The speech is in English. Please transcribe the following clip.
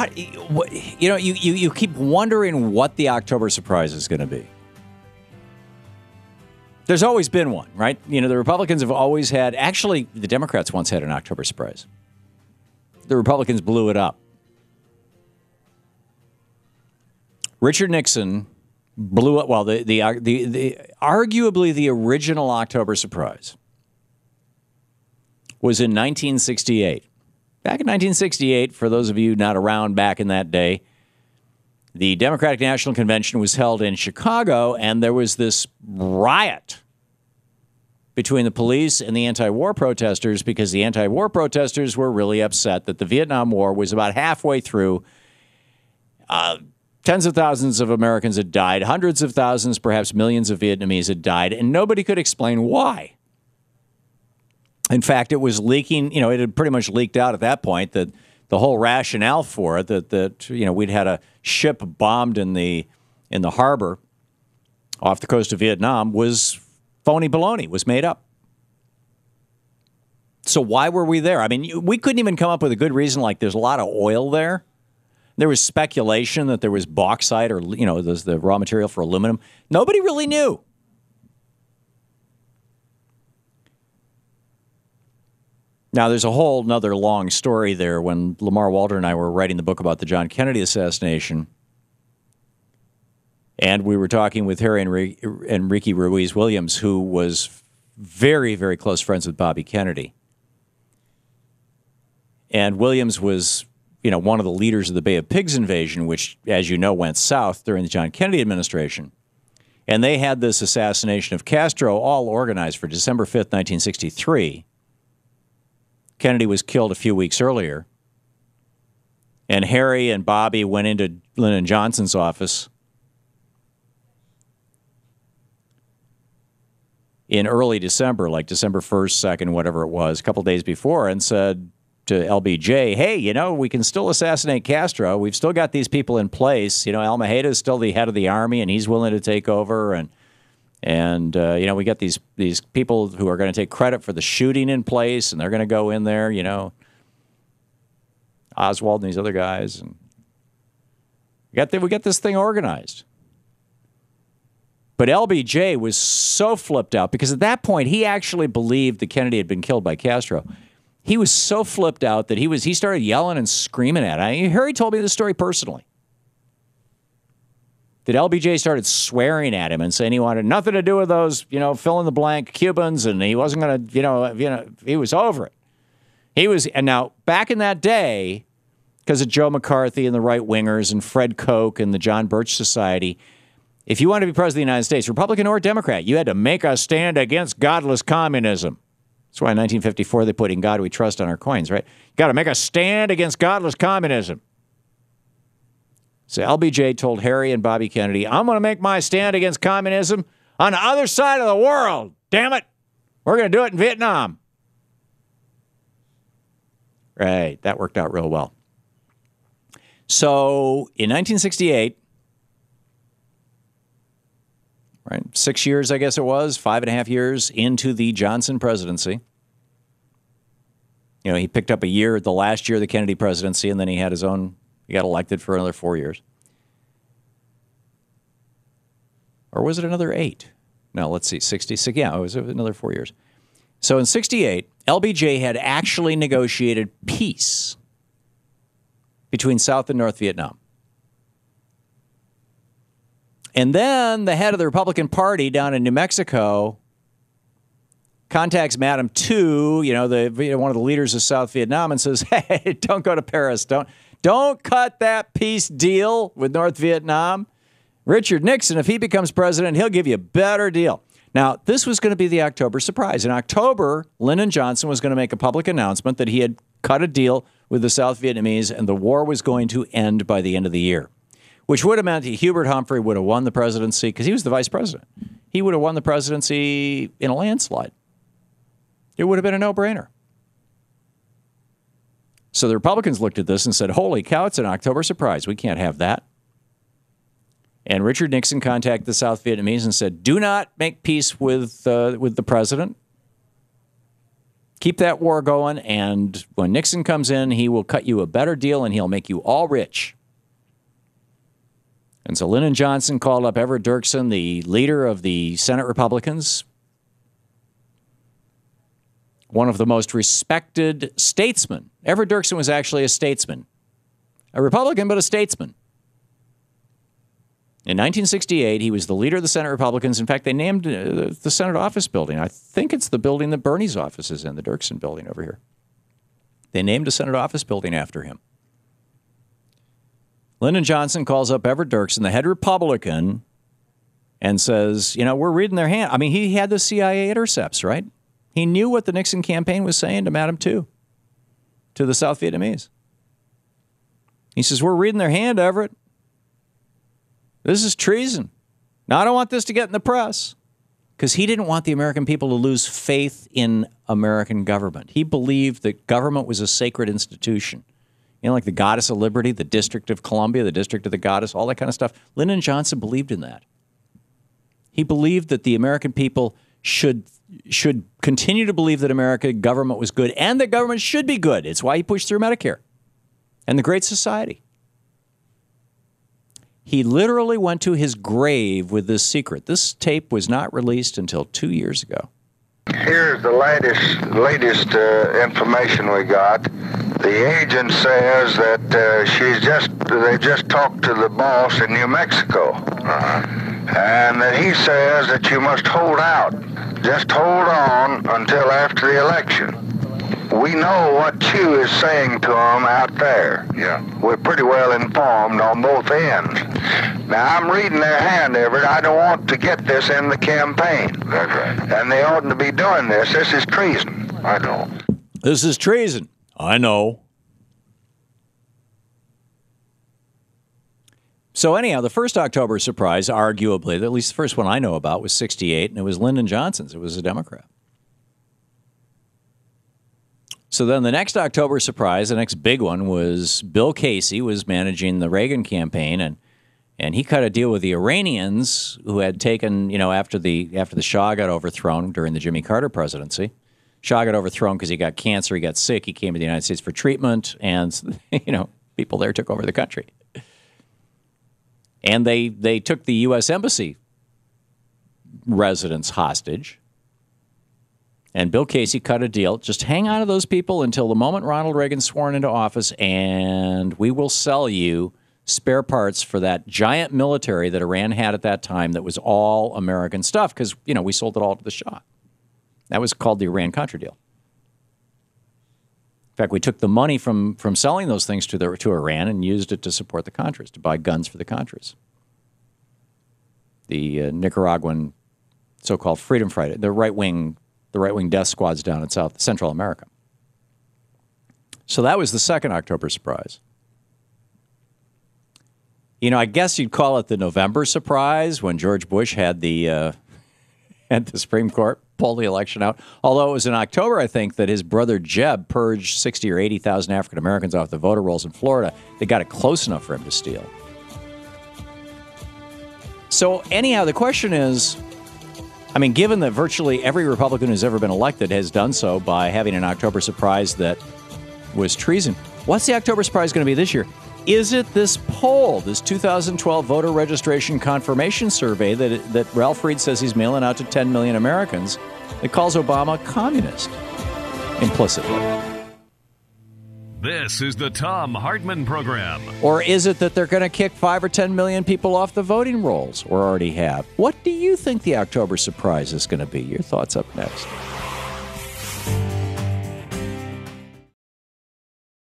You keep wondering what the October surprise is going to be. There's always been one, right? The Republicans have always had, actually, the Democrats once had an October surprise. The Republicans blew it up. Richard Nixon blew up, well, arguably the original October surprise was in 1968. Back in 1968, for those of you not around back in that day, the Democratic National Convention was held in Chicago, and there was this riot between the police and the anti-war protesters because the anti-war protesters were really upset that the Vietnam War was about halfway through. Tens of thousands of Americans had died. Hundreds of thousands, perhaps millions of Vietnamese had died, and nobody could explain why. In fact, it was leaking, it had pretty much leaked out at that point that the whole rationale for it, that we'd had a ship bombed in the harbor off the coast of Vietnam, was phony baloney, was made up. So why were we there? I mean, we couldn't even come up with a good reason, like there's a lot of oil there. There was speculation that there was bauxite or, there's the raw material for aluminum. Nobody really knew. Now, there's a whole nother long story there when Lamar Walter and I were writing the book about the John Kennedy assassination. And we were talking with Harry Enrique Ruiz Williams, who was very, very close friends with Bobby Kennedy. And Williams was, one of the leaders of the Bay of Pigs invasion, which, as you know, went south during the John Kennedy administration. And they had this assassination of Castro all organized for December 5th, 1963. Kennedy was killed a few weeks earlier. And Harry and Bobby went into Lyndon Johnson's office in early December, like December 1st, 2nd, whatever it was, a couple days before, and said to LBJ, hey, we can still assassinate Castro. We've still got these people in place. Almejida is still the head of the army, and he's willing to take over. And we got these people who are going to take credit for the shooting in place, and they're going to go in there, Oswald and these other guys. And we got this thing organized. But LBJ was so flipped out because at that point he actually believed that Kennedy had been killed by Castro. He was so flipped out that he started yelling and screaming at it. Harry told me this story personally. That LBJ started swearing at him and saying he wanted nothing to do with those, fill in the blank Cubans, and he wasn't going to, he was over it. And now back in that day, because of Joe McCarthy and the right wingers and Fred Koch and the John Birch Society, if you wanted to be president of the United States, Republican or Democrat, you had to make a stand against godless communism. That's why in 1954 they put "In God We Trust" on our coins, right? You got to make a stand against godless communism. So LBJ told Harry and Bobby Kennedy, I'm going to make my stand against communism on the other side of the world. Damn it. We're going to do it in Vietnam. Right. That worked out real well. So in 1968, right, 6 years, I guess it was, 5.5 years into the Johnson presidency. He picked up a year, the last year of the Kennedy presidency, and then he had his own. He got elected for another 4 years. Or was it another 8? No, let's see, 66. Yeah, it was another 4 years. So in 68, LBJ had actually negotiated peace between South and North Vietnam. And then the head of the Republican Party down in New Mexico contacts Madame Tu, one of the leaders of South Vietnam, and says, hey, don't go to Paris. Don't cut that peace deal with North Vietnam. Richard Nixon, if he becomes president, he'll give you a better deal. Now, this was going to be the October surprise. In October, Lyndon Johnson was going to make a public announcement that he had cut a deal with the South Vietnamese and the war was going to end by the end of the year, which would have meant that Hubert Humphrey would have won the presidency because he was the vice president. He would have won the presidency in a landslide. It would have been a no-brainer. So the Republicans looked at this and said, holy cow, it's an October surprise. We can't have that. And Richard Nixon contacted the South Vietnamese and said, do not make peace with the president. Keep that war going, and when Nixon comes in, he will cut you a better deal, and he'll make you all rich. And so Lyndon Johnson called up Everett Dirksen, the leader of the Senate Republicans, one of the most respected statesmen. Everett Dirksen was actually a statesman. A Republican, but a statesman. In 1968, he was the leader of the Senate Republicans. In fact, they named the Senate office building. I think it's the building that Bernie's office is in, the Dirksen building over here. They named a Senate office building after him. Lyndon Johnson calls up Everett Dirksen, the head Republican, and says, you know, we're reading their hand. I mean, he had the CIA intercepts, right? He knew what the Nixon campaign was saying to Madam Tu, to the South Vietnamese. He says, we're reading their hand, Everett. This is treason. Now, I don't want this to get in the press, because he didn't want the American people to lose faith in American government. He believed that government was a sacred institution. You know, like the Goddess of Liberty, the District of Columbia, the District of the Goddess, all that kind of stuff. Lyndon Johnson believed in that. He believed that the American people should continue to believe that American government was good and that government should be good. It's why he pushed through Medicare and the Great Society. He literally went to his grave with this secret. This tape was not released until 2 years ago. Here's the latest information we got. The agent says that they just talked to the boss in New Mexico. And that he says that you must hold out. Just hold on until after the election. We know what Chu is saying to them out there. Yeah. We're pretty well informed on both ends. Now, I'm reading their hand, Everett. I don't want to get this in the campaign. That's right. And they oughtn't to be doing this. This is treason. I know. This is treason. I know. So anyhow, the first October surprise, arguably, at least the first one I know about, was 68, and it was Lyndon Johnson's. It was a Democrat. So then the next October surprise, the next big one, was Bill Casey was managing the Reagan campaign, and he cut a deal with the Iranians who had taken, you know, after the Shah got overthrown during the Jimmy Carter presidency. Shah got overthrown because he got cancer, he got sick, he came to the United States for treatment, and, you know, people there took over the country. And they took the U.S. Embassy residents hostage. And Bill Casey cut a deal. Just hang on to those people until the moment Ronald Reagan's sworn into office, and we will sell you spare parts for that giant military that Iran had at that time that was all American stuff because, you know, we sold it all to the Shah. That was called the Iran-Contra deal. In fact, we took the money from selling those things to Iran and used it to support the Contras, to buy guns for the Contras. The Nicaraguan so-called freedom fighter, the right-wing death squads down in Central America. So that was the second October surprise. You know, I guess you'd call it the November surprise when George Bush had the Supreme Court pull the election out. Although it was in October, I think, that his brother Jeb purged 60 or 80,000 African Americans off the voter rolls in Florida. They got it close enough for him to steal. So anyhow, the question is, I mean, given that virtually every Republican who's ever been elected has done so by having an October surprise that was treason, what's the October surprise going to be this year? Is it this poll, this 2012 voter registration confirmation survey that Ralph Reed says he's mailing out to 10 million Americans that calls Obama communist implicitly? This is the Thom Hartmann Program. Or is it that they're going to kick 5 or 10 million people off the voting rolls, or already have? What do you think the October surprise is going to be? Your thoughts up next.